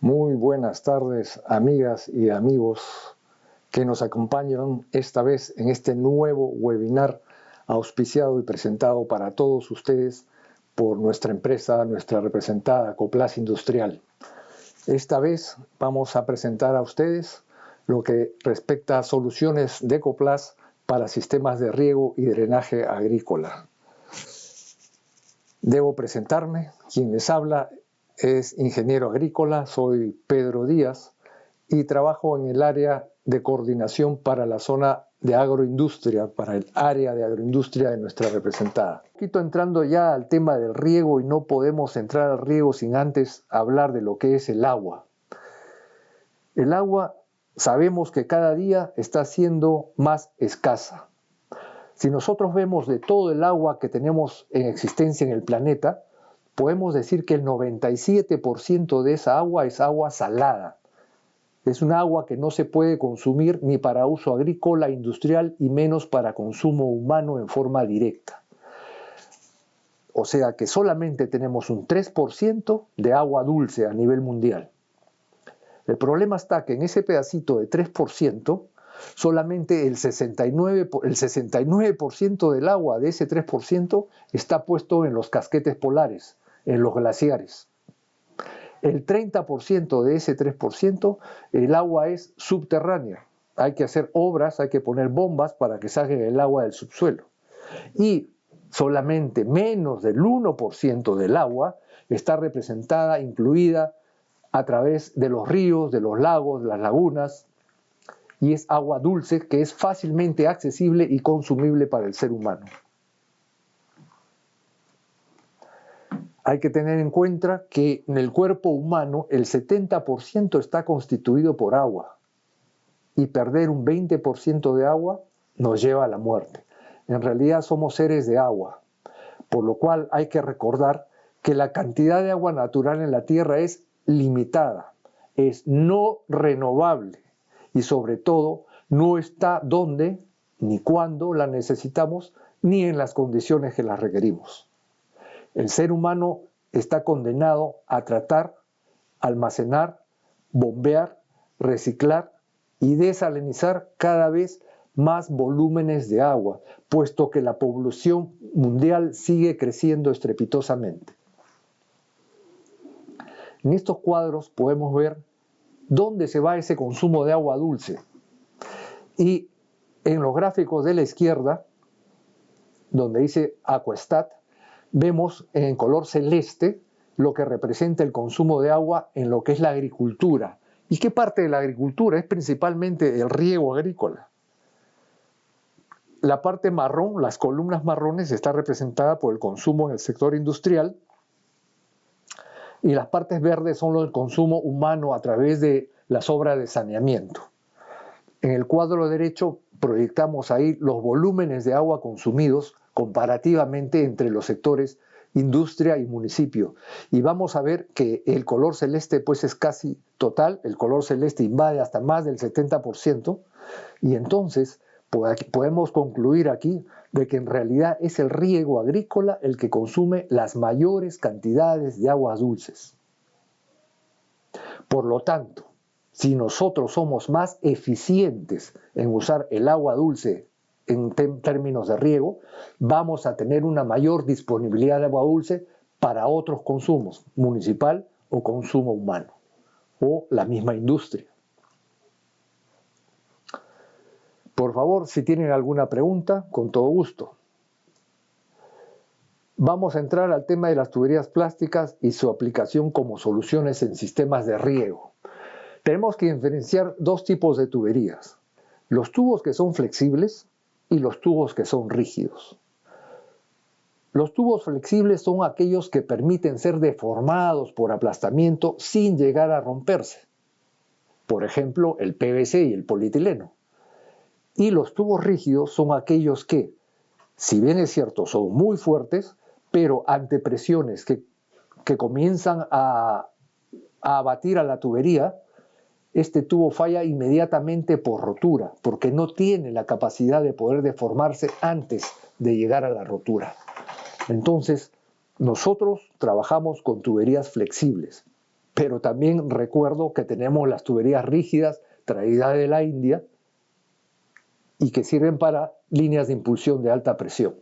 Muy buenas tardes, amigas y amigos que nos acompañan esta vez en este nuevo webinar auspiciado y presentado para todos ustedes por nuestra empresa, nuestra representada Coplas Industrial. Esta vez vamos a presentar a ustedes lo que respecta a soluciones de Coplas para sistemas de riego y drenaje agrícola. Debo presentarme. Quien les habla es ingeniero agrícola, soy Pedro Díaz y trabajo en el área de coordinación para la zona de agroindustria, para el área de agroindustria de nuestra representada. Un poquito entrando ya al tema del riego, y no podemos entrar al riego sin antes hablar de lo que es el agua. El agua sabemos que cada día está siendo más escasa. Si nosotros vemos de todo el agua que tenemos en existencia en el planeta, podemos decir que el 97% de esa agua es agua salada. Es un agua que no se puede consumir ni para uso agrícola, industrial y menos para consumo humano en forma directa. O sea que solamente tenemos un 3% de agua dulce a nivel mundial. El problema está que en ese pedacito de 3%, solamente el 69% del agua de ese 3% está puesto en los casquetes polares, en los glaciares. El 30% de ese 3%, el agua es subterránea. Hay que hacer obras, hay que poner bombas para que salga el agua del subsuelo. Y solamente menos del 1% del agua está representada, incluida a través de los ríos, de los lagos, de las lagunas, y es agua dulce que es fácilmente accesible y consumible para el ser humano. Hay que tener en cuenta que en el cuerpo humano el 70% está constituido por agua, y perder un 20% de agua nos lleva a la muerte. En realidad somos seres de agua, por lo cual hay que recordar que la cantidad de agua natural en la Tierra es limitada, es no renovable y sobre todo no está donde ni cuando la necesitamos ni en las condiciones que la requerimos. El ser humano está condenado a tratar, almacenar, bombear, reciclar y desalinizar cada vez más volúmenes de agua, puesto que la población mundial sigue creciendo estrepitosamente. En estos cuadros podemos ver dónde se va ese consumo de agua dulce. Y en los gráficos de la izquierda, donde dice Aquastat, vemos en color celeste lo que representa el consumo de agua en lo que es la agricultura. ¿Y qué parte de la agricultura? Es principalmente el riego agrícola. La parte marrón, las columnas marrones, está representada por el consumo en el sector industrial, y las partes verdes son el consumo humano a través de las obras de saneamiento. En el cuadro derecho proyectamos ahí los volúmenes de agua consumidos comparativamente entre los sectores industria y municipio. Y vamos a ver que el color celeste pues es casi total, el color celeste invade hasta más del 70%, y entonces podemos concluir aquí de que en realidad es el riego agrícola el que consume las mayores cantidades de aguas dulces. Por lo tanto, si nosotros somos más eficientes en usar el agua dulce en términos de riego, vamos a tener una mayor disponibilidad de agua dulce para otros consumos, municipal o consumo humano, o la misma industria. Por favor, si tienen alguna pregunta, con todo gusto. Vamos a entrar al tema de las tuberías plásticas y su aplicación como soluciones en sistemas de riego. Tenemos que diferenciar dos tipos de tuberías: los tubos que son flexibles y los tubos que son rígidos. Los tubos flexibles son aquellos que permiten ser deformados por aplastamiento sin llegar a romperse. Por ejemplo, el PVC y el polietileno. Y los tubos rígidos son aquellos que, si bien es cierto, son muy fuertes, pero ante presiones que comienzan a abatir a la tubería, este tubo falla inmediatamente por rotura, porque no tiene la capacidad de poder deformarse antes de llegar a la rotura. Entonces, nosotros trabajamos con tuberías flexibles. pero también recuerdo que tenemos las tuberías rígidas traídas de la India y que sirven para líneas de impulsión de alta presión.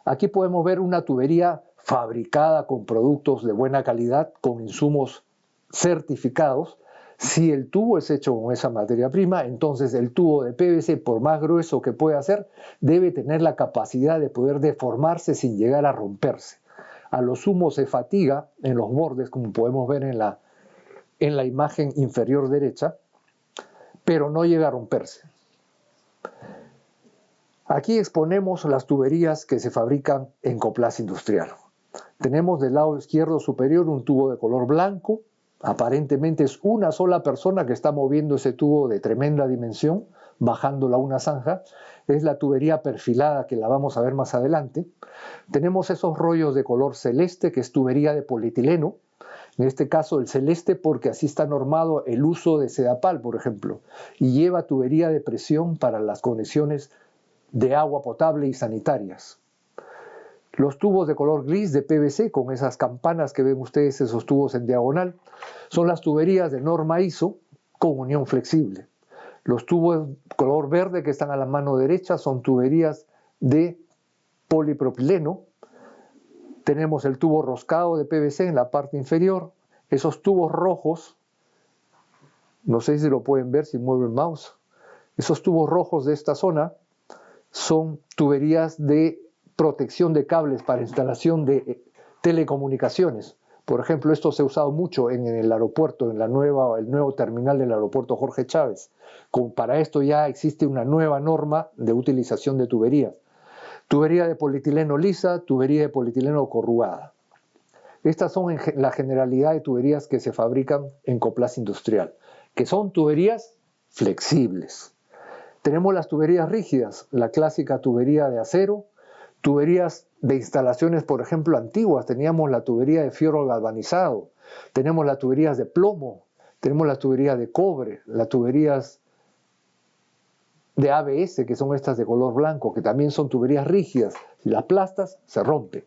Aquí podemos ver una tubería fabricada con productos de buena calidad, con insumos certificados. Si el tubo es hecho con esa materia prima, entonces el tubo de PVC, por más grueso que pueda ser, debe tener la capacidad de poder deformarse sin llegar a romperse. A lo sumo se fatiga en los bordes, como podemos ver en la imagen inferior derecha, pero no llega a romperse. Aquí exponemos las tuberías que se fabrican en Coplas Industrial. Tenemos del lado izquierdo superior un tubo de color blanco. Aparentemente es una sola persona que está moviendo ese tubo de tremenda dimensión, bajándolo a una zanja. Es la tubería perfilada que la vamos a ver más adelante. Tenemos esos rollos de color celeste, que es tubería de polietileno. En este caso el celeste porque así está normado el uso de Sedapal, por ejemplo, y lleva tubería de presión para las conexiones de agua potable y sanitarias. Los tubos de color gris de PVC, con esas campanas que ven ustedes, esos tubos en diagonal, son las tuberías de norma ISO con unión flexible. Los tubos color verde que están a la mano derecha son tuberías de polipropileno. Tenemos el tubo roscado de PVC en la parte inferior. Esos tubos rojos, no sé si lo pueden ver si muevo el mouse, esos tubos rojos de esta zona son tuberías de protección de cables para instalación de telecomunicaciones. Por ejemplo, esto se ha usado mucho en el aeropuerto, en el nuevo terminal del aeropuerto Jorge Chávez. Para esto ya existe una nueva norma de utilización de tuberías. Tubería de polietileno lisa, tubería de polietileno corrugada. Estas son la generalidad de tuberías que se fabrican en Coplas Industrial, que son tuberías flexibles. Tenemos las tuberías rígidas, la clásica tubería de acero, tuberías de instalaciones, por ejemplo, antiguas. Teníamos la tubería de fierro galvanizado, tenemos las tuberías de plomo, tenemos las tuberías de cobre, las tuberías de ABS, que son estas de color blanco, que también son tuberías rígidas. Si las aplastas, se rompe.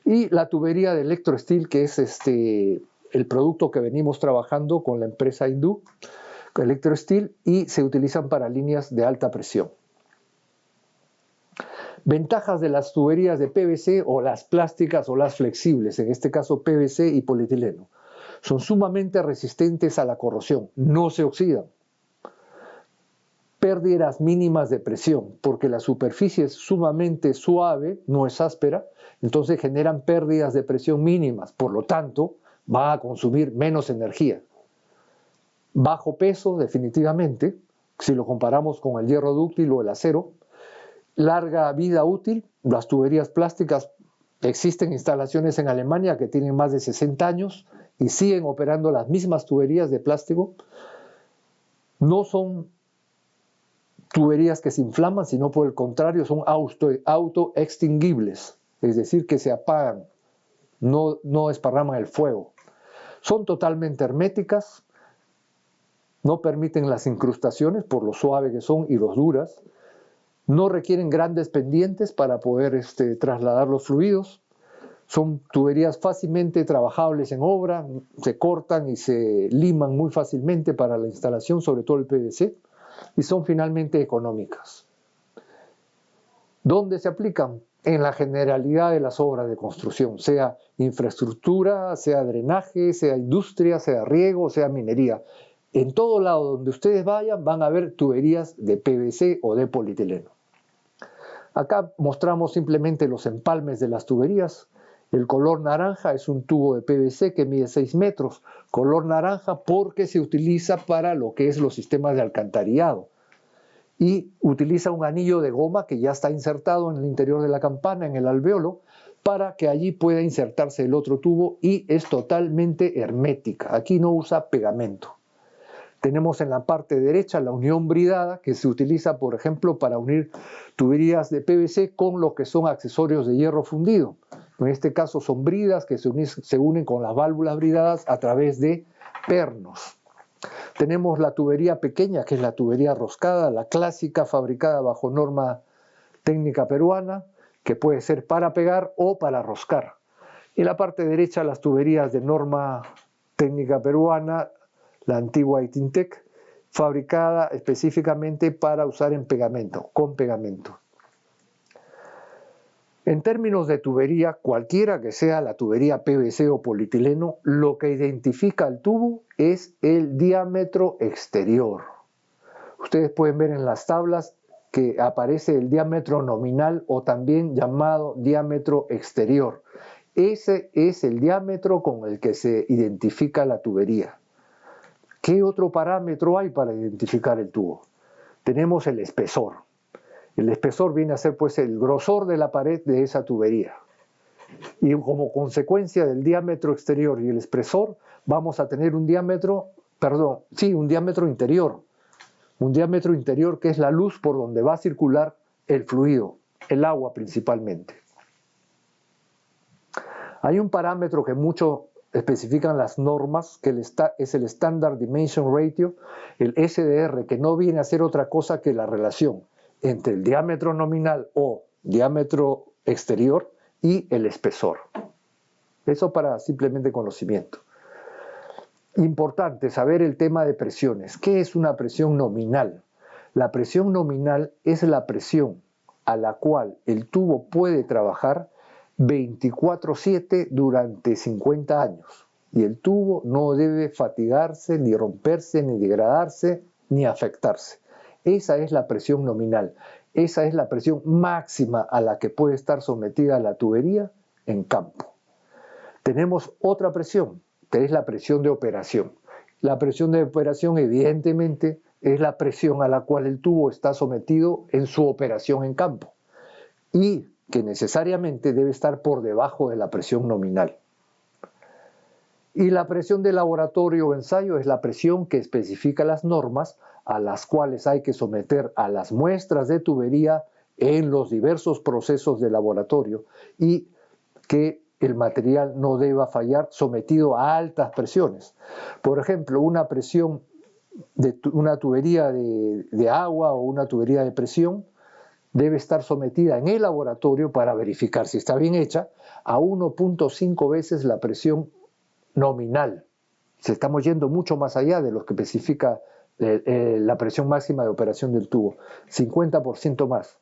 Y la tubería de electrosteel, que es el producto que venimos trabajando con la empresa hindú, electrosteel, y se utilizan para líneas de alta presión. Ventajas de las tuberías de PVC o las plásticas o las flexibles, en este caso PVC y polietileno. Son sumamente resistentes a la corrosión, no se oxidan. Pérdidas mínimas de presión, porque la superficie es sumamente suave, no es áspera, entonces generan pérdidas de presión mínimas, por lo tanto va a consumir menos energía. Bajo peso, definitivamente, si lo comparamos con el hierro dúctil o el acero. Larga vida útil, las tuberías plásticas, existen instalaciones en Alemania que tienen más de 60 años y siguen operando las mismas tuberías de plástico. No son tuberías que se inflaman, sino por el contrario son autoextinguibles, es decir, que se apagan, no desparraman el fuego. Son totalmente herméticas, no permiten las incrustaciones por lo suave que son y los duras, no requieren grandes pendientes para poder trasladar los fluidos, son tuberías fácilmente trabajables en obra, se cortan y se liman muy fácilmente para la instalación, sobre todo el PVC, y son finalmente económicas. ¿Dónde se aplican? En la generalidad de las obras de construcción, sea infraestructura, sea drenaje, sea industria, sea riego, sea minería. En todo lado donde ustedes vayan van a ver tuberías de PVC o de polietileno. Acá mostramos simplemente los empalmes de las tuberías. El color naranja es un tubo de PVC que mide 6 metros. Color naranja porque se utiliza para lo que es los sistemas de alcantarillado. Y utiliza un anillo de goma que ya está insertado en el interior de la campana, en el alvéolo, para que allí pueda insertarse el otro tubo y es totalmente hermética. Aquí no usa pegamento. Tenemos en la parte derecha la unión bridada que se utiliza, por ejemplo, para unir tuberías de PVC con lo que son accesorios de hierro fundido. En este caso son bridas que se unen con las válvulas bridadas a través de pernos. Tenemos la tubería pequeña, que es la tubería roscada, la clásica, fabricada bajo norma técnica peruana, que puede ser para pegar o para roscar. En la parte derecha las tuberías de norma técnica peruana, la antigua Itintec, fabricada específicamente para usar en pegamento, con pegamento. En términos de tubería, cualquiera que sea la tubería PVC o polietileno, lo que identifica al tubo es el diámetro exterior. Ustedes pueden ver en las tablas que aparece el diámetro nominal o también llamado diámetro exterior. Ese es el diámetro con el que se identifica la tubería. ¿Qué otro parámetro hay para identificar el tubo? Tenemos el espesor. El espesor viene a ser pues el grosor de la pared de esa tubería. Y como consecuencia del diámetro exterior y el espesor, vamos a tener un diámetro interior. Un diámetro interior que es la luz por donde va a circular el fluido, el agua principalmente. Hay un parámetro que muchos especifican las normas, que es el Standard Dimension Ratio, el SDR, que no viene a ser otra cosa que la relación entre el diámetro nominal o diámetro exterior y el espesor. Eso para simplemente conocimiento. Importante saber el tema de presiones. ¿Qué es una presión nominal? La presión nominal es la presión a la cual el tubo puede trabajar 24/7 durante 50 años. Y el tubo no debe fatigarse, ni romperse, ni degradarse, ni afectarse. Esa es la presión nominal. Esa es la presión máxima a la que puede estar sometida la tubería en campo. Tenemos otra presión, que es la presión de operación. La presión de operación, evidentemente, es la presión a la cual el tubo está sometido en su operación en campo y que necesariamente debe estar por debajo de la presión nominal. Y la presión de laboratorio o ensayo es la presión que especifica las normas a las cuales hay que someter a las muestras de tubería en los diversos procesos de laboratorio y que el material no deba fallar sometido a altas presiones. Por ejemplo, una presión de una tubería de agua o una tubería de presión debe estar sometida en el laboratorio para verificar si está bien hecha a 1.5 veces la presión nominal. Se estamos yendo mucho más allá de lo que especifica la presión máxima de operación del tubo, 50% más.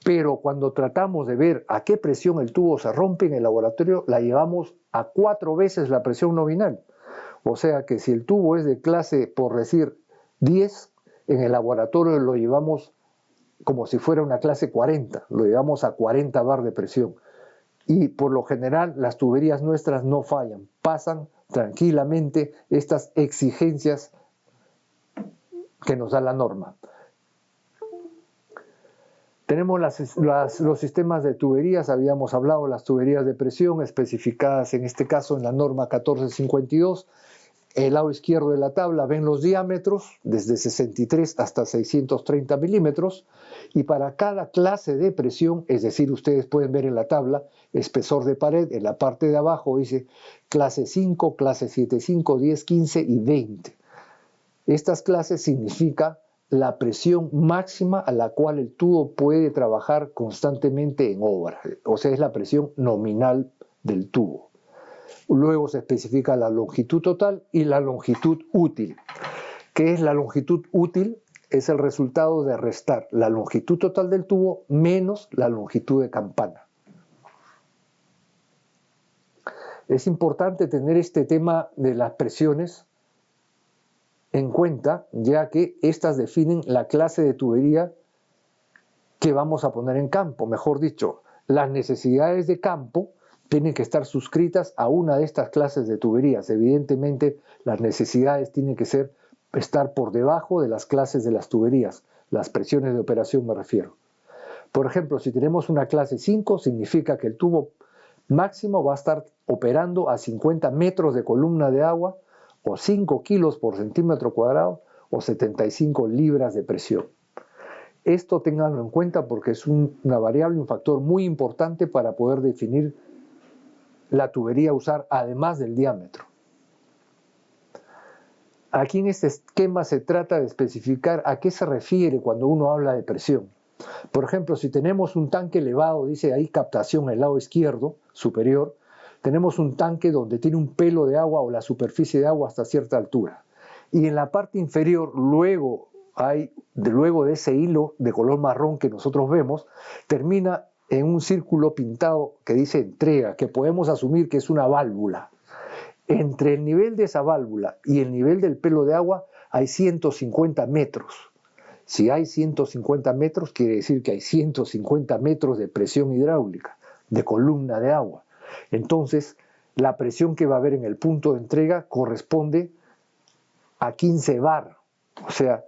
Pero cuando tratamos de ver a qué presión el tubo se rompe en el laboratorio, la llevamos a 4 veces la presión nominal. O sea que si el tubo es de clase, por decir, 10, en el laboratorio lo llevamos como si fuera una clase 40, lo llevamos a 40 bar de presión. Y por lo general las tuberías nuestras no fallan, pasan tranquilamente estas exigencias que nos da la norma. Tenemos los sistemas de tuberías, habíamos hablado, las tuberías de presión especificadas en este caso en la norma 1452. El lado izquierdo de la tabla ven los diámetros desde 63 hasta 630 milímetros y para cada clase de presión, es decir, ustedes pueden ver en la tabla espesor de pared, en la parte de abajo dice clase 5, clase 7.5, 10, 15 y 20. Estas clases significan la presión máxima a la cual el tubo puede trabajar constantemente en obra, o sea, es la presión nominal del tubo. Luego se especifica la longitud total y la longitud útil. ¿Qué es la longitud útil? Es el resultado de restar la longitud total del tubo menos la longitud de campana. Es importante tener este tema de las presiones en cuenta, ya que estas definen la clase de tubería que vamos a poner en campo. Mejor dicho, las necesidades de campo tienen que estar suscritas a una de estas clases de tuberías. Evidentemente, las necesidades tienen que estar por debajo de las clases de las tuberías, las presiones de operación me refiero. Por ejemplo, si tenemos una clase 5, significa que el tubo máximo va a estar operando a 50 metros de columna de agua, o 5 kilos por centímetro cuadrado, o 75 libras de presión. Esto ténganlo en cuenta porque es una variable, un factor muy importante para poder definir la tubería a usar además del diámetro. Aquí en este esquema se trata de especificar a qué se refiere cuando uno habla de presión. Por ejemplo, si tenemos un tanque elevado, dice ahí captación en el lado izquierdo superior, tenemos un tanque donde tiene un pelo de agua o la superficie de agua hasta cierta altura. Y en la parte inferior, luego de ese hilo de color marrón que nosotros vemos, termina en un círculo pintado que dice entrega, que podemos asumir que es una válvula. Entre el nivel de esa válvula y el nivel del pelo de agua hay 150 metros. Si hay 150 metros, quiere decir que hay 150 metros de presión hidráulica, de columna de agua. Entonces, la presión que va a haber en el punto de entrega corresponde a 15 bar. O sea,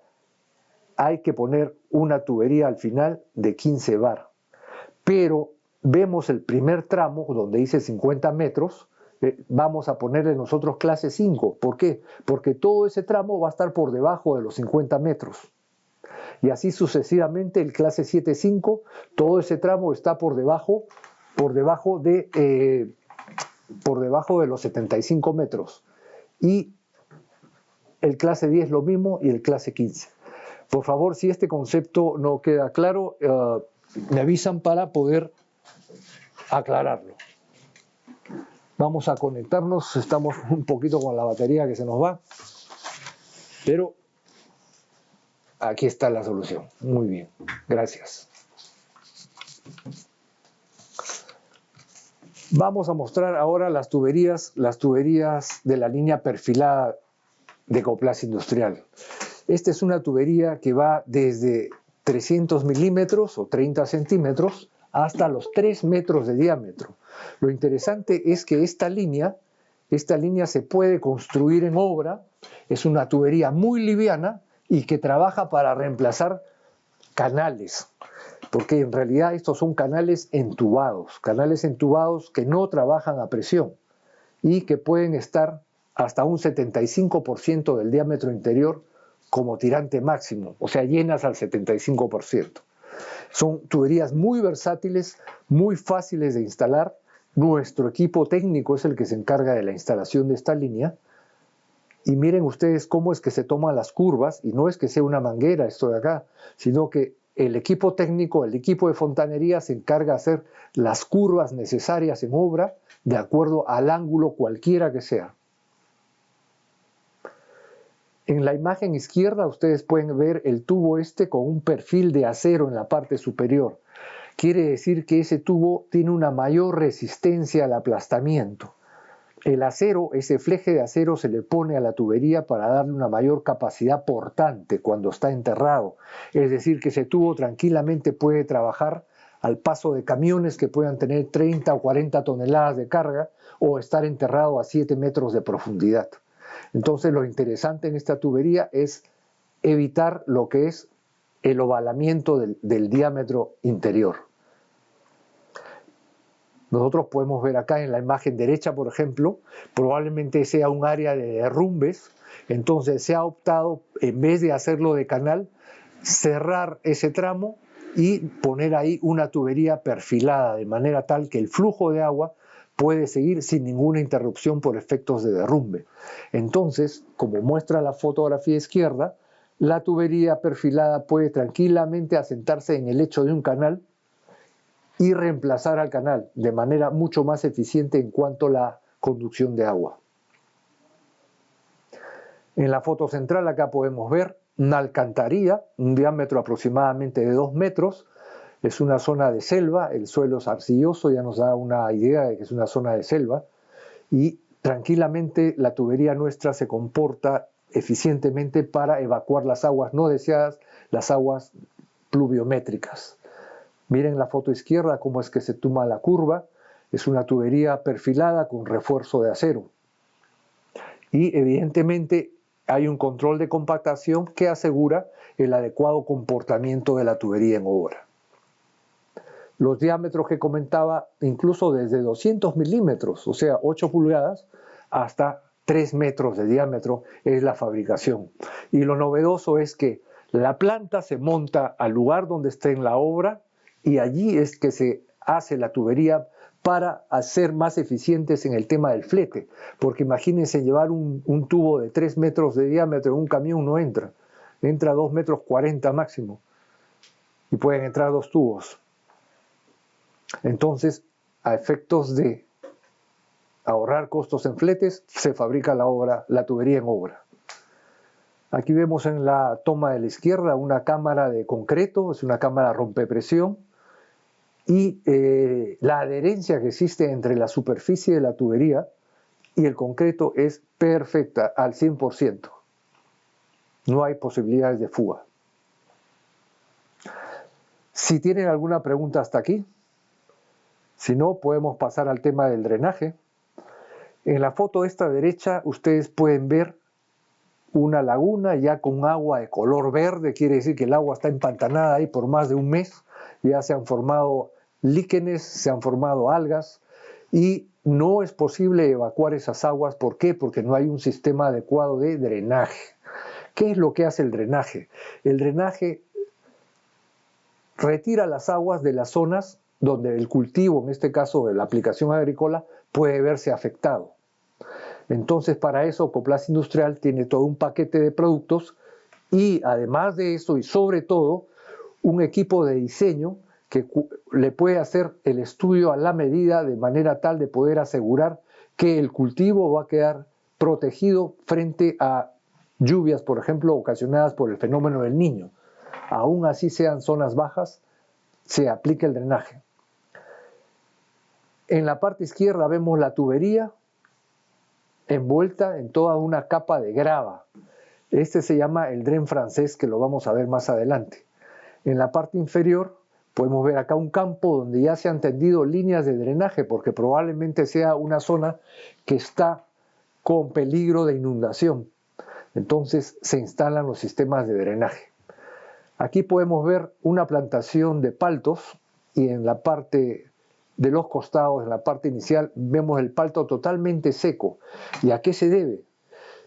hay que poner una tubería al final de 15 bar. Pero vemos el primer tramo, donde dice 50 metros, vamos a ponerle nosotros clase 5. ¿Por qué? Porque todo ese tramo va a estar por debajo de los 50 metros. Y así sucesivamente el clase 7.5, todo ese tramo está por debajo de los 75 metros. Y el clase 10 lo mismo y el clase 15. Por favor, si este concepto no queda claro, me avisan para poder aclararlo. Vamos a conectarnos, estamos un poquito con la batería que se nos va, pero aquí está la solución. Muy bien, gracias. Vamos a mostrar ahora las tuberías de la línea perfilada de Ecoplast Industrial. Esta es una tubería que va desde 300 milímetros o 30 centímetros hasta los 3 metros de diámetro. Lo interesante es que esta línea se puede construir en obra, es una tubería muy liviana y que trabaja para reemplazar canales, porque en realidad estos son canales entubados que no trabajan a presión y que pueden estar hasta un 75% del diámetro interior como tirante máximo, o sea, llenas al 75%. Son tuberías muy versátiles, muy fáciles de instalar. Nuestro equipo técnico es el que se encarga de la instalación de esta línea. Y miren ustedes cómo es que se toman las curvas, y no es que sea una manguera esto de acá, sino que el equipo técnico, el equipo de fontanería se encarga de hacer las curvas necesarias en obra de acuerdo al ángulo cualquiera que sea. En la imagen izquierda ustedes pueden ver el tubo este con un perfil de acero en la parte superior. Quiere decir que ese tubo tiene una mayor resistencia al aplastamiento. El acero, ese fleje de acero se le pone a la tubería para darle una mayor capacidad portante cuando está enterrado. Es decir, que ese tubo tranquilamente puede trabajar al paso de camiones que puedan tener 30 o 40 toneladas de carga o estar enterrado a 7 metros de profundidad. Entonces lo interesante en esta tubería es evitar lo que es el ovalamiento del diámetro interior. Nosotros podemos ver acá en la imagen derecha, por ejemplo, probablemente sea un área de derrumbes, entonces se ha optado, en vez de hacerlo de canal, cerrar ese tramo y poner ahí una tubería perfilada, de manera tal que el flujo de agua puede seguir sin ninguna interrupción por efectos de derrumbe. Entonces, como muestra la fotografía izquierda, la tubería perfilada puede tranquilamente asentarse en el lecho de un canal y reemplazar al canal de manera mucho más eficiente en cuanto a la conducción de agua. En la foto central acá podemos ver una alcantarilla, un diámetro aproximadamente de 2 metros. Es una zona de selva, el suelo es arcilloso, ya nos da una idea de que es una zona de selva, y tranquilamente la tubería nuestra se comporta eficientemente para evacuar las aguas no deseadas, las aguas pluviométricas. Miren la foto izquierda cómo es que se toma la curva, es una tubería perfilada con refuerzo de acero. Y evidentemente hay un control de compactación que asegura el adecuado comportamiento de la tubería en obra. Los diámetros que comentaba, incluso desde 200 milímetros, o sea, 8 pulgadas, hasta 3 metros de diámetro es la fabricación. Y lo novedoso es que la planta se monta al lugar donde esté en la obra y allí es que se hace la tubería para hacer más eficientes en el tema del flete. Porque imagínense llevar un tubo de 3 metros de diámetro en un camión no entra. Entra 2 metros 40 máximo. Y pueden entrar 2 tubos. Entonces, a efectos de ahorrar costos en fletes, se fabrica la tubería en obra. Aquí vemos en la toma de la izquierda una cámara de concreto, es una cámara rompepresión, y la adherencia que existe entre la superficie de la tubería y el concreto es perfecta, al 100%. No hay posibilidades de fuga. Si tienen alguna pregunta hasta aquí, si no, podemos pasar al tema del drenaje. En la foto de esta derecha ustedes pueden ver una laguna ya con agua de color verde, quiere decir que el agua está empantanada ahí por más de un mes, ya se han formado líquenes, se han formado algas y no es posible evacuar esas aguas. ¿Por qué? Porque no hay un sistema adecuado de drenaje. ¿Qué es lo que hace el drenaje? El drenaje retira las aguas de las zonas donde el cultivo, en este caso de la aplicación agrícola, puede verse afectado. Entonces, para eso, Coplas Industrial tiene todo un paquete de productos y además de eso y sobre todo, un equipo de diseño que le puede hacer el estudio a la medida de manera tal de poder asegurar que el cultivo va a quedar protegido frente a lluvias, por ejemplo, ocasionadas por el fenómeno del Niño. Aún así sean zonas bajas, se aplica el drenaje. En la parte izquierda vemos la tubería envuelta en toda una capa de grava. Este se llama el dren francés, que lo vamos a ver más adelante. En la parte inferior podemos ver acá un campo donde ya se han tendido líneas de drenaje, porque probablemente sea una zona que está con peligro de inundación. Entonces se instalan los sistemas de drenaje. Aquí podemos ver una plantación de paltos y en la parte de los costados, en la parte inicial, vemos el palto totalmente seco. ¿Y a qué se debe?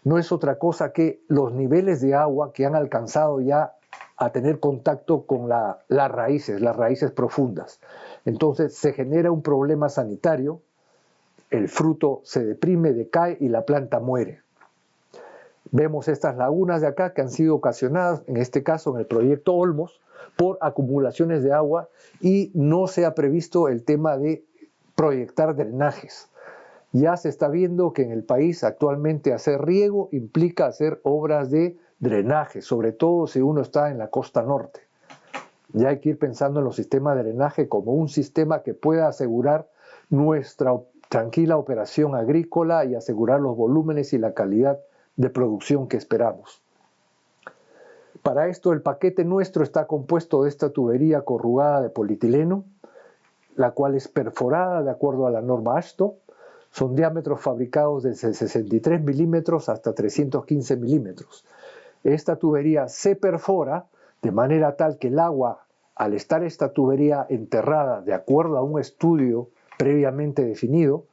No es otra cosa que los niveles de agua que han alcanzado ya a tener contacto con las raíces profundas. Entonces se genera un problema sanitario, el fruto se deprime, decae y la planta muere. Vemos estas lagunas de acá que han sido ocasionadas, en este caso en el proyecto Olmos, por acumulaciones de agua y no se ha previsto el tema de proyectar drenajes. Ya se está viendo que en el país actualmente hacer riego implica hacer obras de drenaje, sobre todo si uno está en la costa norte. Ya hay que ir pensando en los sistemas de drenaje como un sistema que pueda asegurar nuestra tranquila operación agrícola y asegurar los volúmenes y la calidad de producción que esperamos. Para esto el paquete nuestro está compuesto de esta tubería corrugada de polietileno, la cual es perforada de acuerdo a la norma AASHTO. Son diámetros fabricados desde 63 milímetros hasta 315 milímetros. Esta tubería se perfora de manera tal que el agua, al estar esta tubería enterrada de acuerdo a un estudio previamente definido,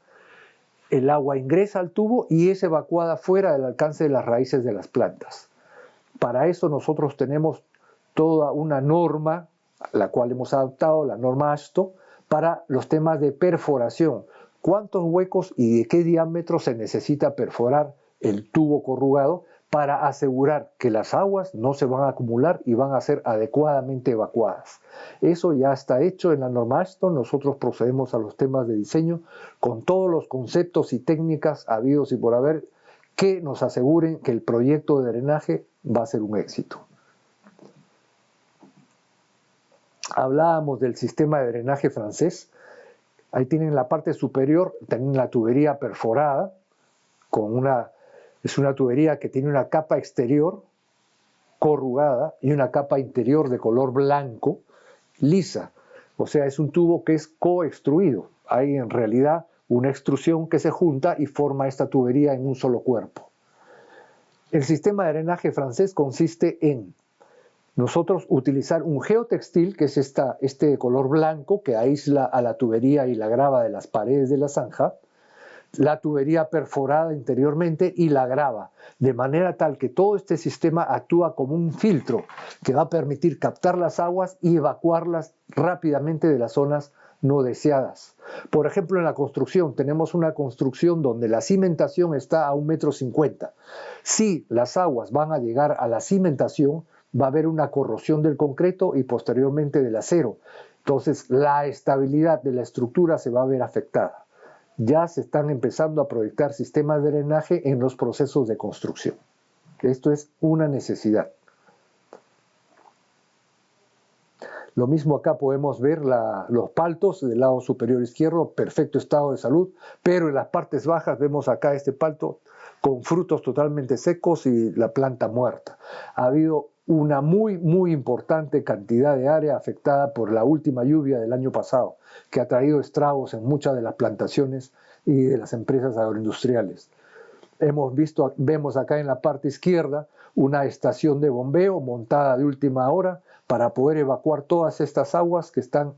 el agua ingresa al tubo y es evacuada fuera del alcance de las raíces de las plantas. Para eso nosotros tenemos toda una norma, la cual hemos adaptado, la norma AASHTO, para los temas de perforación. ¿Cuántos huecos y de qué diámetro se necesita perforar el tubo corrugado para asegurar que las aguas no se van a acumular y van a ser adecuadamente evacuadas? Eso ya está hecho en la norma AASHTO. Nosotros procedemos a los temas de diseño con todos los conceptos y técnicas habidos y por haber que nos aseguren que el proyecto de drenaje va a ser un éxito. Hablábamos del sistema de drenaje francés. Ahí tienen la parte superior, tienen la tubería perforada, es una tubería que tiene una capa exterior corrugada y una capa interior de color blanco, lisa. O sea, es un tubo que es coextruido. Hay en realidad una extrusión que se junta y forma esta tubería en un solo cuerpo. El sistema de drenaje francés consiste en nosotros utilizar un geotextil, que es este color blanco que aísla a la tubería y la grava de las paredes de la zanja, la tubería perforada interiormente y la grava, de manera tal que todo este sistema actúa como un filtro que va a permitir captar las aguas y evacuarlas rápidamente de las zonas no deseadas. Por ejemplo, en la construcción, tenemos una construcción donde la cimentación está a 1,50 m. Si las aguas van a llegar a la cimentación, va a haber una corrosión del concreto y posteriormente del acero. Entonces, la estabilidad de la estructura se va a ver afectada. ya se están empezando a proyectar sistemas de drenaje en los procesos de construcción. Esto es una necesidad. Lo mismo acá podemos ver los paltos del lado superior izquierdo, perfecto estado de salud, pero en las partes bajas vemos acá este palto con frutos totalmente secos y la planta muerta. Ha habido una muy importante cantidad de área afectada por la última lluvia del año pasado, que ha traído estragos en muchas de las plantaciones y de las empresas agroindustriales. Vemos acá en la parte izquierda una estación de bombeo montada de última hora para poder evacuar todas estas aguas que están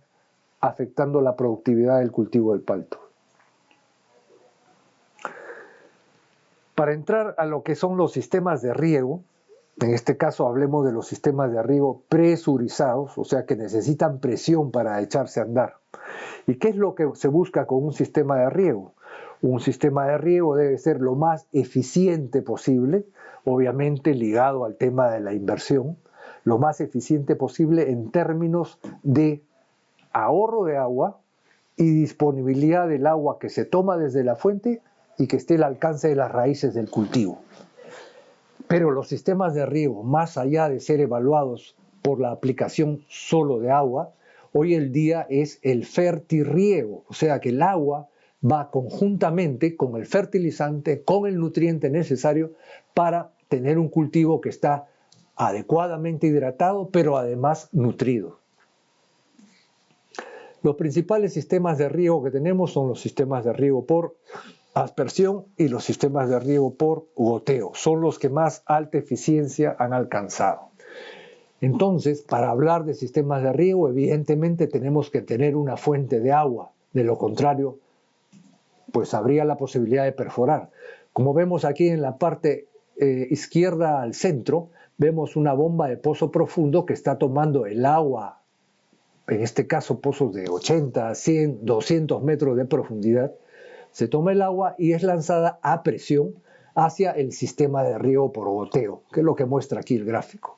afectando la productividad del cultivo del palto. Para entrar a lo que son los sistemas de riego, en este caso hablemos de los sistemas de riego presurizados, o sea que necesitan presión para echarse a andar. ¿Y qué es lo que se busca con un sistema de riego? Un sistema de riego debe ser lo más eficiente posible, obviamente ligado al tema de la inversión, lo más eficiente posible en términos de ahorro de agua y disponibilidad del agua que se toma desde la fuente y que esté al alcance de las raíces del cultivo. Pero los sistemas de riego, más allá de ser evaluados por la aplicación solo de agua, hoy el día es el fertirriego, o sea que el agua va conjuntamente con el fertilizante, con el nutriente necesario para tener un cultivo que está adecuadamente hidratado, pero además nutrido. Los principales sistemas de riego que tenemos son los sistemas de riego por aspersión y los sistemas de riego por goteo. Son los que más alta eficiencia han alcanzado. Entonces, para hablar de sistemas de riego, evidentemente tenemos que tener una fuente de agua. De lo contrario, pues habría la posibilidad de perforar. Como vemos aquí en la parte izquierda al centro, vemos una bomba de pozo profundo que está tomando el agua, en este caso pozos de 80, 100, 200 metros de profundidad. Se toma el agua y es lanzada a presión hacia el sistema de riego por goteo, que es lo que muestra aquí el gráfico.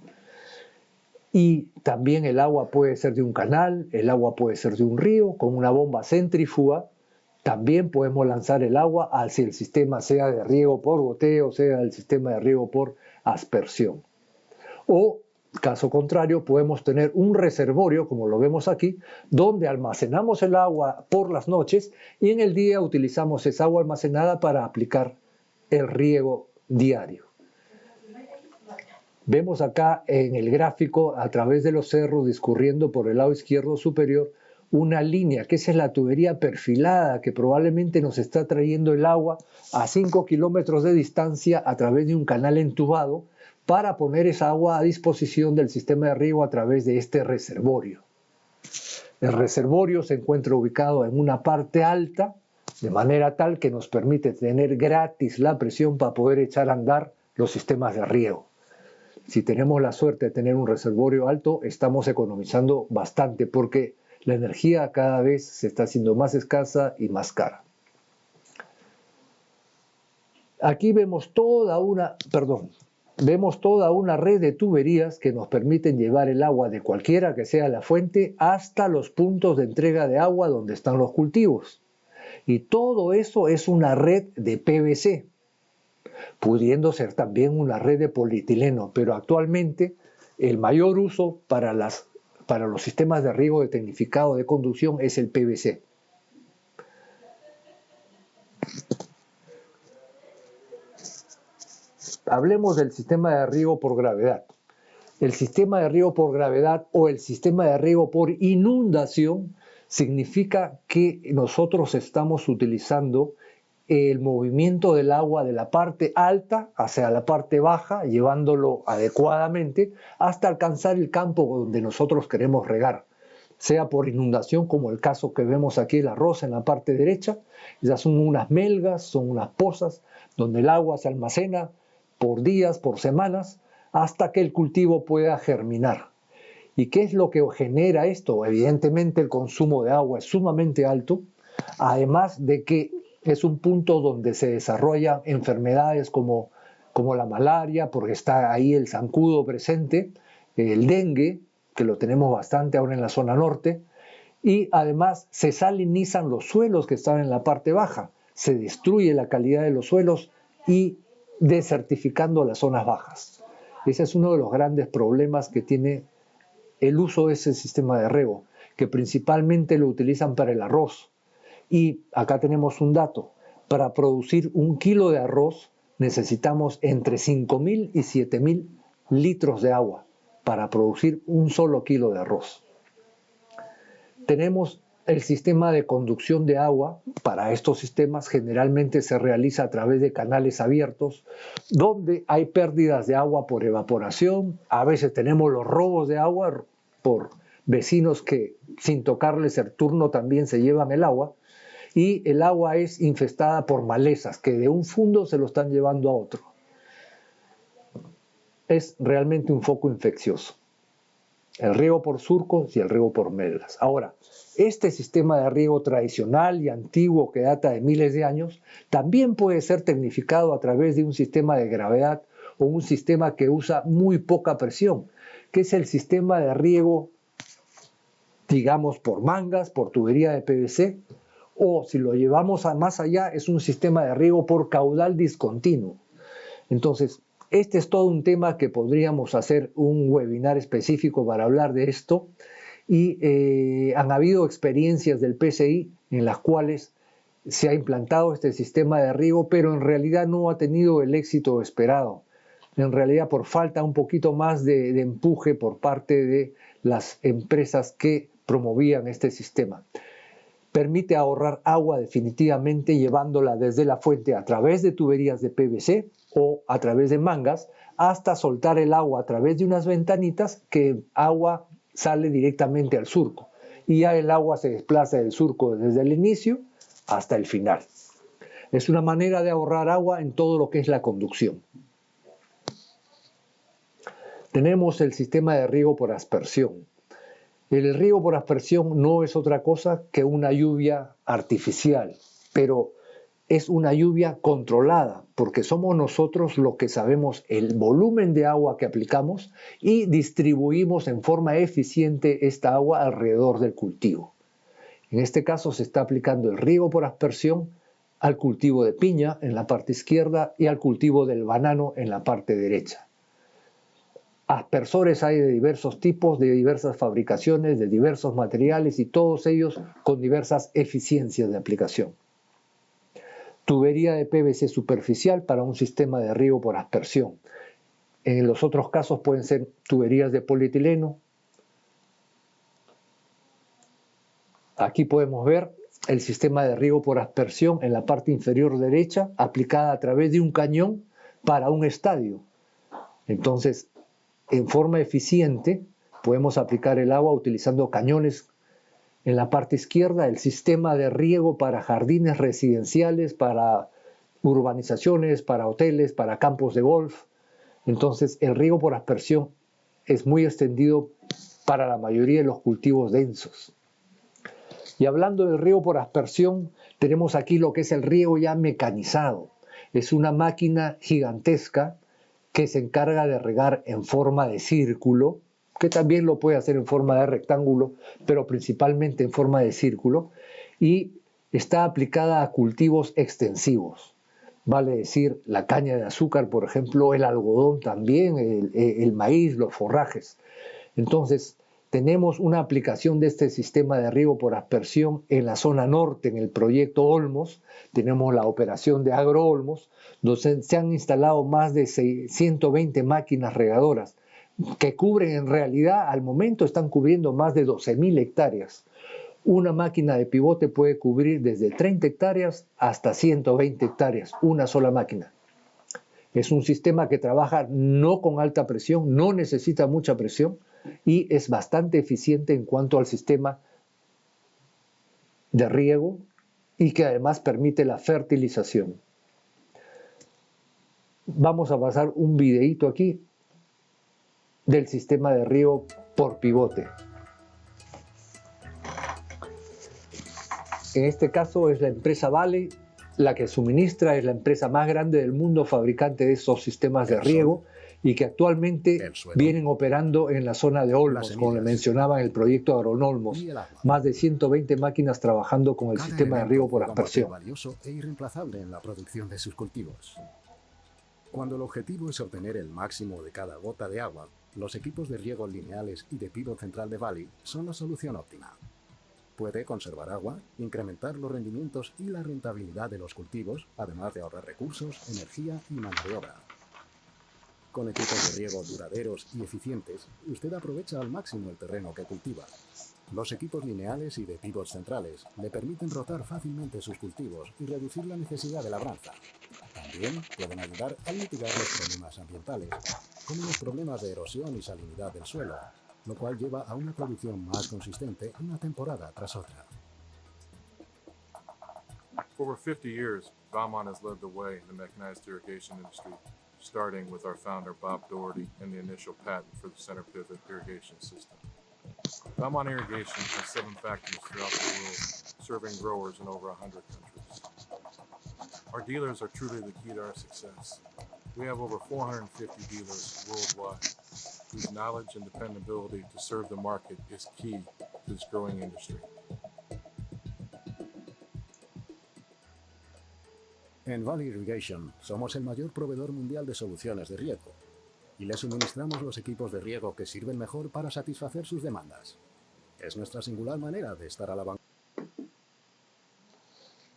Y también el agua puede ser de un canal, el agua puede ser de un río, con una bomba centrífuga. También podemos lanzar el agua hacia el sistema, sea de riego por goteo, sea el sistema de riego por aspersión. O, caso contrario, podemos tener un reservorio, como lo vemos aquí, donde almacenamos el agua por las noches y en el día utilizamos esa agua almacenada para aplicar el riego diario. Vemos acá en el gráfico, a través de los cerros, discurriendo por el lado izquierdo superior, una línea, que esa es la tubería perfilada que probablemente nos está trayendo el agua a 5 kilómetros de distancia a través de un canal entubado para poner esa agua a disposición del sistema de riego a través de este reservorio. El reservorio se encuentra ubicado en una parte alta, de manera tal que nos permite tener gratis la presión para poder echar a andar los sistemas de riego. Si tenemos la suerte de tener un reservorio alto, estamos economizando bastante porque la energía cada vez se está haciendo más escasa y más cara. Aquí vemos toda una red de tuberías que nos permiten llevar el agua de cualquiera que sea la fuente hasta los puntos de entrega de agua donde están los cultivos. Y todo eso es una red de PVC, pudiendo ser también una red de polietileno, pero actualmente el mayor uso para los sistemas de riego de tecnificado de conducción es el PVC. Hablemos del sistema de riego por gravedad. El sistema de riego por gravedad o el sistema de riego por inundación significa que nosotros estamos utilizando el movimiento del agua de la parte alta hacia la parte baja, llevándolo adecuadamente hasta alcanzar el campo donde nosotros queremos regar, sea por inundación, como el caso que vemos aquí, el arroz en la parte derecha. Esas son unas melgas, son unas pozas donde el agua se almacena por días, por semanas, hasta que el cultivo pueda germinar. ¿Y qué es lo que genera esto? Evidentemente el consumo de agua es sumamente alto, además de que es un punto donde se desarrollan enfermedades como la malaria, porque está ahí el zancudo presente, el dengue, que lo tenemos bastante ahora en la zona norte, Y además se salinizan los suelos que están en la parte baja, se destruye la calidad de los suelos y desertificando las zonas bajas. Ese es uno de los grandes problemas que tiene el uso de ese sistema de riego, que principalmente lo utilizan para el arroz. Y acá tenemos un dato: para producir 1 kilo de arroz necesitamos entre 5.000 y 7.000 litros de agua para producir un solo kilo de arroz. Tenemos el sistema de conducción de agua. Para estos sistemas generalmente se realiza a través de canales abiertos, donde hay pérdidas de agua por evaporación. A veces tenemos los robos de agua por vecinos que sin tocarles el turno también se llevan el agua. Y el agua es infestada por malezas que de un fundo se lo están llevando a otro. Es realmente un foco infeccioso. El riego por surcos y el riego por melgas. Ahora, este sistema de riego tradicional y antiguo que data de miles de años también puede ser tecnificado a través de un sistema de gravedad o un sistema que usa muy poca presión, que es el sistema de riego, digamos, por mangas, por tubería de PVC, o si lo llevamos más allá, es un sistema de riego por caudal discontinuo. Entonces, este es todo un tema que podríamos hacer un webinar específico para hablar de esto, y han habido experiencias del PCI en las cuales se ha implantado este sistema de riego, pero en realidad no ha tenido el éxito esperado. En realidad, por falta un poquito más de empuje por parte de las empresas que promovían este sistema. Permite ahorrar agua definitivamente llevándola desde la fuente a través de tuberías de PVC o a través de mangas hasta soltar el agua a través de unas ventanitas, que agua sale directamente al surco y ya el agua se desplaza del surco desde el inicio hasta el final. Es una manera de ahorrar agua en todo lo que es la conducción. Tenemos el sistema de riego por aspersión. El riego por aspersión no es otra cosa que una lluvia artificial, pero es una lluvia controlada, porque somos nosotros los que sabemos el volumen de agua que aplicamos y distribuimos en forma eficiente esta agua alrededor del cultivo. En este caso se está aplicando el riego por aspersión al cultivo de piña en la parte izquierda y al cultivo del banano en la parte derecha. Aspersores hay de diversos tipos, de diversas fabricaciones, de diversos materiales y todos ellos con diversas eficiencias de aplicación. Tubería de PVC superficial para un sistema de riego por aspersión. En los otros casos pueden ser tuberías de polietileno. Aquí podemos ver el sistema de riego por aspersión en la parte inferior derecha, aplicada a través de un cañón para un estadio. Entonces, en forma eficiente podemos aplicar el agua utilizando cañones. En la parte izquierda, el sistema de riego para jardines residenciales, para urbanizaciones, para hoteles, para campos de golf. Entonces, el riego por aspersión es muy extendido para la mayoría de los cultivos densos. Y hablando del riego por aspersión, tenemos aquí lo que es el riego ya mecanizado. Es una máquina gigantesca que se encarga de regar en forma de círculo, que también lo puede hacer en forma de rectángulo, pero principalmente en forma de círculo, y está aplicada a cultivos extensivos. Vale decir, la caña de azúcar, por ejemplo, el algodón también, el maíz, los forrajes. Entonces, tenemos una aplicación de este sistema de riego por aspersión en la zona norte, en el proyecto Olmos. Tenemos la operación de Agro Olmos, donde se han instalado más de 120 máquinas regadoras, que cubren en realidad, al momento están cubriendo más de 12.000 hectáreas. Una máquina de pivote puede cubrir desde 30 hectáreas hasta 120 hectáreas, una sola máquina. Es un sistema que trabaja no con alta presión, no necesita mucha presión y es bastante eficiente en cuanto al sistema de riego y que además permite la fertilización. Vamos a pasar un videíto aquí del sistema de riego por pivote. En este caso es la empresa Vale la que suministra, es la empresa más grande del mundo fabricante de estos sistemas de riego, y que actualmente el suelo, vienen operando en la zona de Olmos, como le mencionaba en el proyecto Agronolmos. Más de 120 máquinas trabajando con el Cada sistema de elemento riego por juega un papel aspersión. valioso e irreemplazable en la producción de sus cultivos. Cuando el objetivo es obtener el máximo de cada gota de agua, los equipos de riego lineales y de pivot central de Valley son la solución óptima. Puede conservar agua, incrementar los rendimientos y la rentabilidad de los cultivos, además de ahorrar recursos, energía y mano de obra. Con equipos de riego duraderos y eficientes, usted aprovecha al máximo el terreno que cultiva. Los equipos lineales y de pivots centrales le permiten rotar fácilmente sus cultivos y reducir la necesidad de labranza. También pueden ayudar a mitigar los problemas ambientales, como los problemas de erosión y salinidad del suelo, lo cual lleva a una producción más consistente una temporada tras otra. For over 50 years, Valmont has led the way in the mechanized irrigation industry, starting with our founder, Bob Doherty, and the initial patent for the center pivot irrigation system. Valmont Irrigation has 7 factories throughout the world, serving growers in over 100 countries. Our dealers are truly the key to our success. We have over 450 dealers worldwide, whose knowledge and dependability to serve the market is key to this growing industry. En Valley Irrigation somos el mayor proveedor mundial de soluciones de riego y le suministramos los equipos de riego que sirven mejor para satisfacer sus demandas. Es nuestra singular manera de estar a la vanguardia.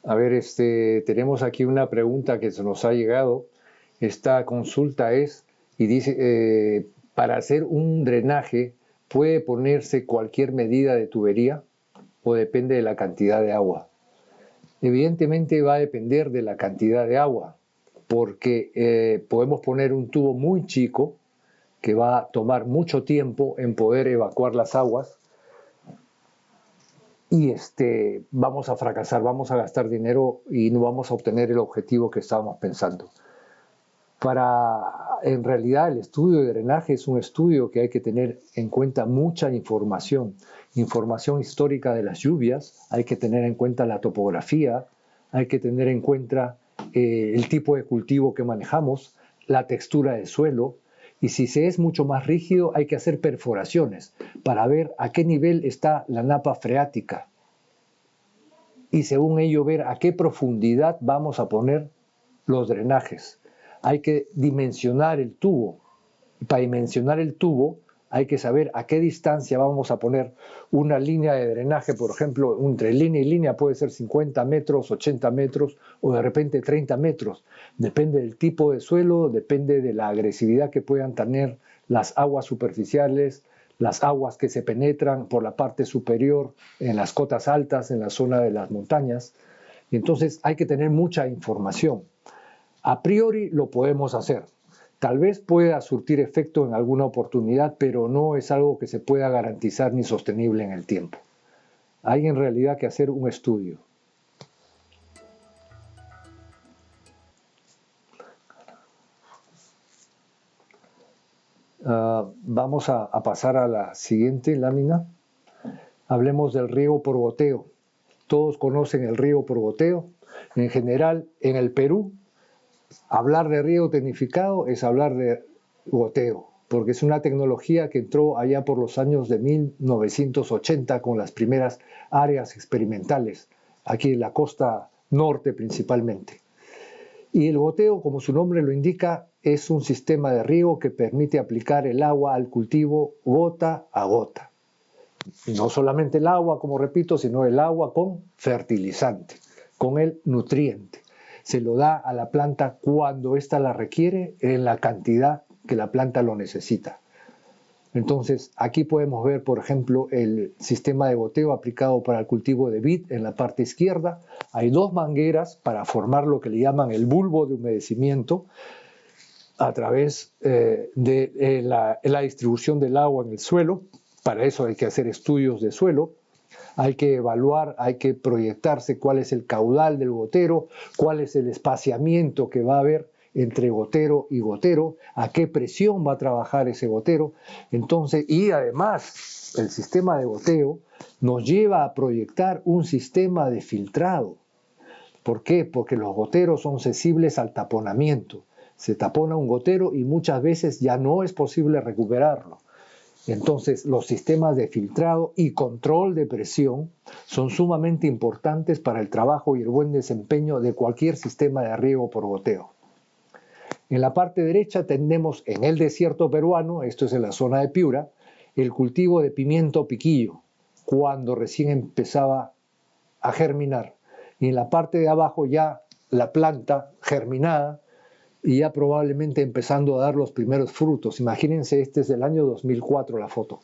A ver, tenemos aquí una pregunta que se nos ha llegado. Esta consulta es, y dice, para hacer un drenaje, ¿puede ponerse cualquier medida de tubería o depende de la cantidad de agua? Evidentemente va a depender de la cantidad de agua, porque podemos poner un tubo muy chico que va a tomar mucho tiempo en poder evacuar las aguas y vamos a fracasar, vamos a gastar dinero y no vamos a obtener el objetivo que estábamos pensando. En realidad el estudio de drenaje es un estudio que hay que tener en cuenta mucha información histórica de las lluvias, hay que tener en cuenta la topografía, hay que tener en cuenta el tipo de cultivo que manejamos, la textura del suelo, y si se es mucho más rígido hay que hacer perforaciones para ver a qué nivel está la napa freática y según ello ver a qué profundidad vamos a poner los drenajes. Hay que dimensionar el tubo. Y para dimensionar el tubo hay que saber a qué distancia vamos a poner una línea de drenaje, por ejemplo, entre línea y línea puede ser 50 metros, 80 metros o de repente 30 metros. Depende del tipo de suelo, depende de la agresividad que puedan tener las aguas superficiales, las aguas que se penetran por la parte superior en las cotas altas, en la zona de las montañas. Y entonces hay que tener mucha información. A priori lo podemos hacer. Tal vez pueda surtir efecto en alguna oportunidad, pero no es algo que se pueda garantizar ni sostenible en el tiempo. Hay en realidad que hacer un estudio. Vamos a pasar a la siguiente lámina. Hablemos del riego por goteo. Todos conocen el riego por goteo. En general, en el Perú, hablar de riego tecnificado es hablar de goteo, porque es una tecnología que entró allá por los años de 1980 con las primeras áreas experimentales, aquí en la costa norte principalmente. Y el goteo, como su nombre lo indica, es un sistema de riego que permite aplicar el agua al cultivo gota a gota. Y no solamente el agua, como repito, sino el agua con fertilizante, con el nutriente. Se lo da a la planta cuando ésta la requiere en la cantidad que la planta lo necesita. Entonces, aquí podemos ver, por ejemplo, el sistema de goteo aplicado para el cultivo de vid en la parte izquierda. Hay 2 mangueras para formar lo que le llaman el bulbo de humedecimiento a través de la distribución del agua en el suelo. Para eso hay que hacer estudios de suelo. Hay que evaluar, hay que proyectarse cuál es el caudal del gotero, cuál es el espaciamiento que va a haber entre gotero y gotero, a qué presión va a trabajar ese gotero. Entonces, y además, el sistema de goteo nos lleva a proyectar un sistema de filtrado. ¿Por qué? Porque los goteros son sensibles al taponamiento. se tapona un gotero y muchas veces ya no es posible recuperarlo. Entonces, los sistemas de filtrado y control de presión son sumamente importantes para el trabajo y el buen desempeño de cualquier sistema de riego por goteo. En la parte derecha tenemos en el desierto peruano, esto es en la zona de Piura, el cultivo de pimiento piquillo, cuando recién empezaba a germinar. Y en la parte de abajo ya la planta germinada y ya probablemente empezando a dar los primeros frutos. Imagínense, este es del año 2004 la foto.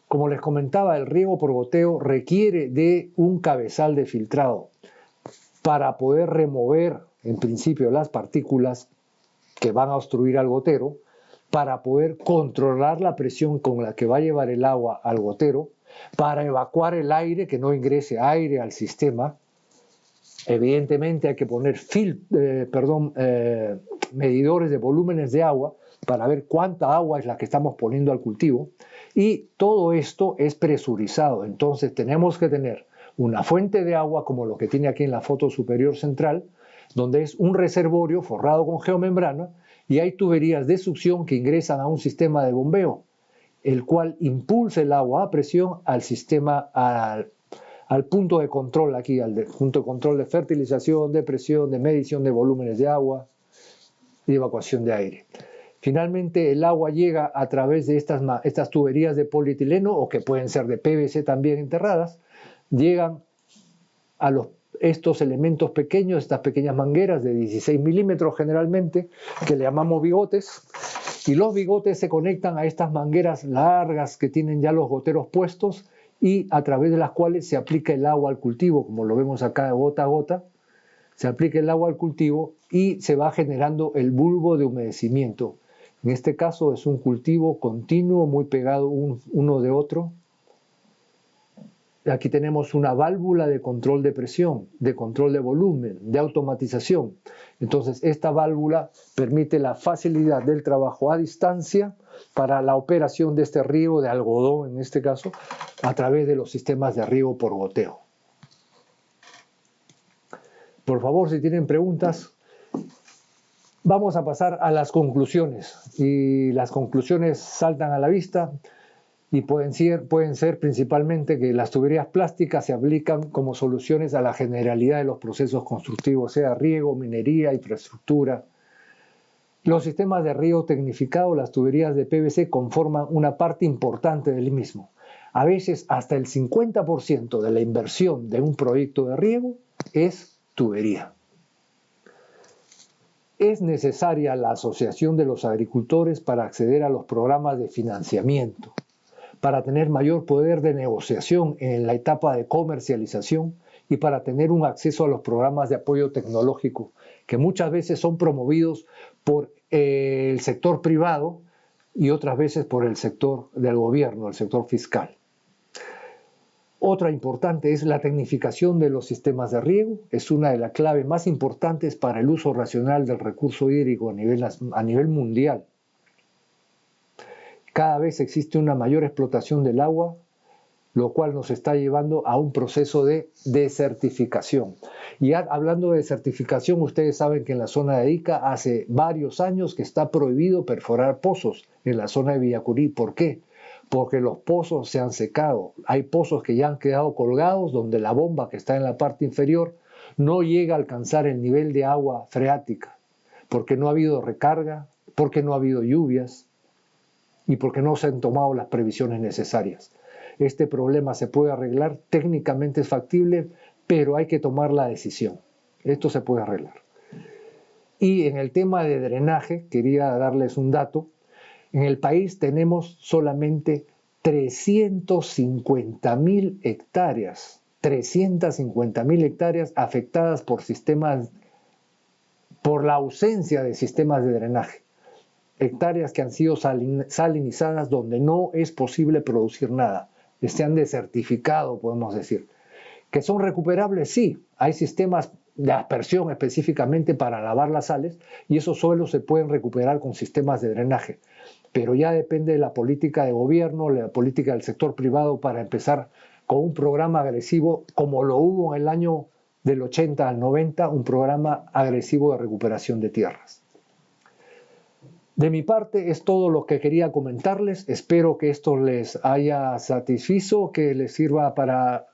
Como les comentaba, el riego por goteo requiere de un cabezal de filtrado para poder remover, en principio, las partículas que van a obstruir al gotero, para poder controlar la presión con la que va a llevar el agua al gotero, para evacuar el aire, que no ingrese aire al sistema. Evidentemente hay que poner medidores de volúmenes de agua para ver cuánta agua es la que estamos poniendo al cultivo, y todo esto es presurizado. Entonces tenemos que tener una fuente de agua como lo que tiene aquí en la foto superior central, donde es un reservorio forrado con geomembrana y hay tuberías de succión que ingresan a un sistema de bombeo, el cual impulsa el agua a presión al sistema, al punto de control aquí, al punto de control de fertilización, de presión, de medición de volúmenes de agua y evacuación de aire. Finalmente el agua llega a través de estas tuberías de polietileno, o que pueden ser de PVC también enterradas, llegan a estos elementos pequeños, estas pequeñas mangueras de 16 milímetros generalmente, que le llamamos bigotes, y los bigotes se conectan a estas mangueras largas que tienen ya los goteros puestos y a través de las cuales se aplica el agua al cultivo, como lo vemos acá gota a gota, se aplica el agua al cultivo y se va generando el bulbo de humedecimiento. En este caso es un cultivo continuo, muy pegado uno de otro. Aquí tenemos una válvula de control de presión, de control de volumen, de automatización. Entonces, esta válvula permite la facilidad del trabajo a distancia para la operación de este riego de algodón, en este caso, a través de los sistemas de riego por goteo. Por favor, si tienen preguntas, vamos a pasar a las conclusiones. Y las conclusiones saltan a la vista. Y pueden ser principalmente que las tuberías plásticas se aplican como soluciones a la generalidad de los procesos constructivos, sea riego, minería, infraestructura. Los sistemas de riego tecnificado, las tuberías de PVC, conforman una parte importante del mismo. A veces hasta el 50% de la inversión de un proyecto de riego es tubería. Es necesaria la asociación de los agricultores para acceder a los programas de financiamiento, para tener mayor poder de negociación en la etapa de comercialización y para tener un acceso a los programas de apoyo tecnológico, que muchas veces son promovidos por el sector privado y otras veces por el sector del gobierno, el sector fiscal. Otra importante es la tecnificación de los sistemas de riego. Es una de las claves más importantes para el uso racional del recurso hídrico a nivel mundial. Cada vez existe una mayor explotación del agua, lo cual nos está llevando a un proceso de desertificación. Y hablando de desertificación, ustedes saben que en la zona de Ica hace varios años que está prohibido perforar pozos en la zona de Villacurí. ¿Por qué? Porque los pozos se han secado. Hay pozos que ya han quedado colgados, donde la bomba que está en la parte inferior no llega a alcanzar el nivel de agua freática, porque no ha habido recarga, porque no ha habido lluvias, y porque no se han tomado las previsiones necesarias. Este problema se puede arreglar, técnicamente es factible, pero hay que tomar la decisión. Esto se puede arreglar. Y en el tema de drenaje, quería darles un dato. En el país tenemos solamente 350.000 hectáreas, 350.000 hectáreas afectadas por la ausencia de sistemas de drenaje. Hectáreas que han sido salinizadas donde no es posible producir nada. Se han desertificado, podemos decir. ¿Que son recuperables? Sí. Hay sistemas de aspersión específicamente para lavar las sales y esos suelos se pueden recuperar con sistemas de drenaje. Pero ya depende de la política de gobierno, la política del sector privado para empezar con un programa agresivo como lo hubo en el año del 80 al 90, un programa agresivo de recuperación de tierras. De mi parte es todo lo que quería comentarles. Espero que esto les haya satisfecho, que les sirva para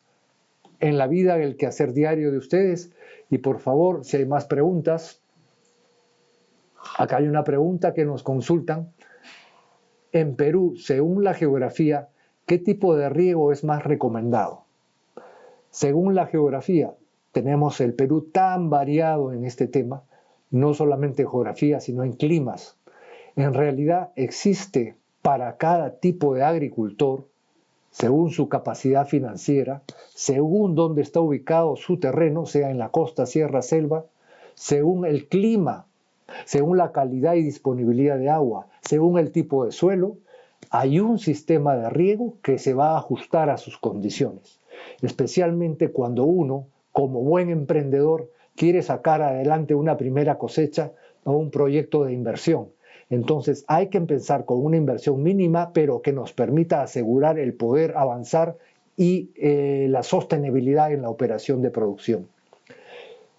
en la vida el quehacer diario de ustedes. Y por favor, si hay más preguntas, acá hay una pregunta que nos consultan. En Perú, según la geografía, ¿qué tipo de riego es más recomendado? Según la geografía, tenemos el Perú tan variado en este tema, no solamente en geografía, sino en climas. En realidad existe para cada tipo de agricultor, según su capacidad financiera, según dónde está ubicado su terreno, sea en la costa, sierra, selva, según el clima, según la calidad y disponibilidad de agua, según el tipo de suelo, hay un sistema de riego que se va a ajustar a sus condiciones, especialmente cuando uno, como buen emprendedor, quiere sacar adelante una primera cosecha o un proyecto de inversión. Entonces hay que empezar con una inversión mínima, pero que nos permita asegurar el poder avanzar y la sostenibilidad en la operación de producción.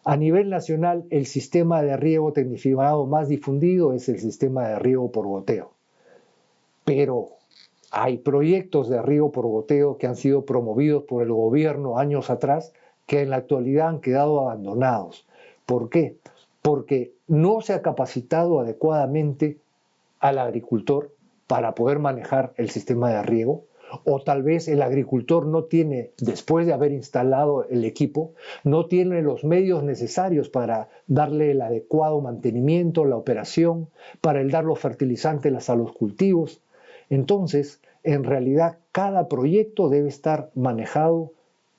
A nivel nacional, el sistema de riego tecnificado más difundido es el sistema de riego por goteo. Pero hay proyectos de riego por goteo que han sido promovidos por el gobierno años atrás que en la actualidad han quedado abandonados. ¿Por qué? Porque no se ha capacitado adecuadamente al agricultor para poder manejar el sistema de riego, o tal vez el agricultor no tiene, después de haber instalado el equipo, no tiene los medios necesarios para darle el adecuado mantenimiento, la operación, para el dar los fertilizantes a los cultivos. Entonces, en realidad, cada proyecto debe estar manejado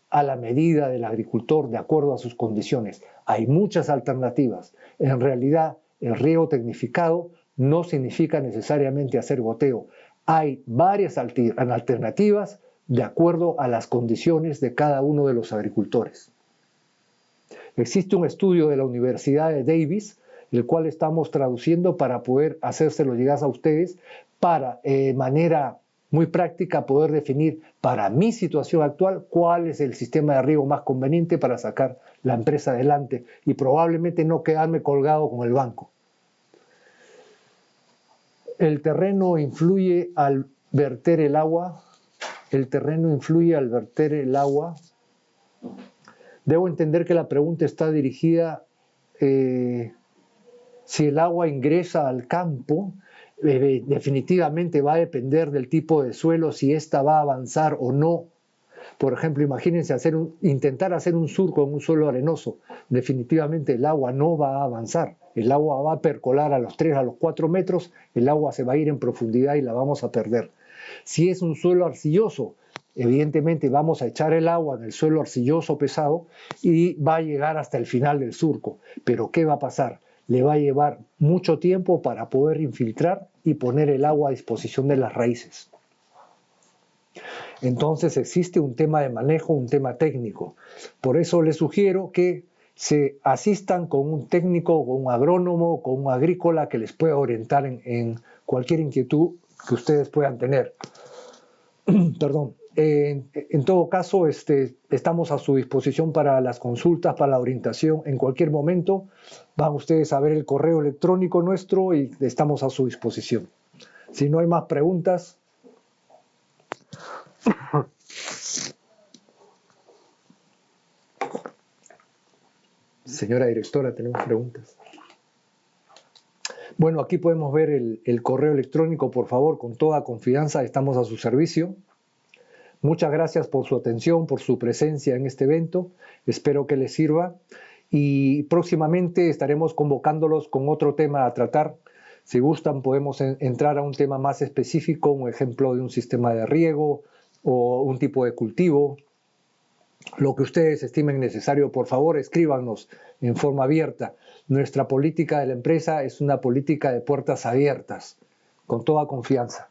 a la medida del agricultor, de acuerdo a sus condiciones. Hay muchas alternativas. En realidad, el riego tecnificado no significa necesariamente hacer goteo. Hay varias alternativas de acuerdo a las condiciones de cada uno de los agricultores. Existe un estudio de la Universidad de Davis, el cual estamos traduciendo para poder hacérselo llegar a ustedes, para de manera muy práctica poder definir para mi situación actual cuál es el sistema de riego más conveniente para sacar la empresa adelante y probablemente no quedarme colgado con el banco. El terreno influye al verter el agua. El terreno influye al verter el agua. Debo entender que la pregunta está dirigida si el agua ingresa al campo. Definitivamente va a depender del tipo de suelo, si ésta va a avanzar o no. Por ejemplo, imagínense intentar hacer un surco en un suelo arenoso. Definitivamente el agua no va a avanzar. El agua va a percolar a los 3, a los 4 metros, el agua se va a ir en profundidad y la vamos a perder. Si es un suelo arcilloso, evidentemente vamos a echar el agua en el suelo arcilloso pesado y va a llegar hasta el final del surco. Pero ¿qué va a pasar? Le va a llevar mucho tiempo para poder infiltrar y poner el agua a disposición de las raíces. Entonces existe un tema de manejo, un tema técnico. Por eso les sugiero que se asistan con un técnico, con un agrónomo, con un agrícola que les pueda orientar en cualquier inquietud que ustedes puedan tener. Perdón. En todo caso, estamos a su disposición para las consultas, para la orientación. En cualquier momento van ustedes a ver el correo electrónico nuestro y estamos a su disposición. Si no hay más preguntas. Señora directora, tenemos preguntas. Bueno, aquí podemos ver el correo electrónico, por favor, con toda confianza, estamos a su servicio. Muchas gracias por su atención, por su presencia en este evento. Espero que les sirva y próximamente estaremos convocándolos con otro tema a tratar. Si gustan, podemos entrar a un tema más específico, un ejemplo de un sistema de riego o un tipo de cultivo. Lo que ustedes estimen necesario, por favor, escríbanos en forma abierta. Nuestra política de la empresa es una política de puertas abiertas, con toda confianza.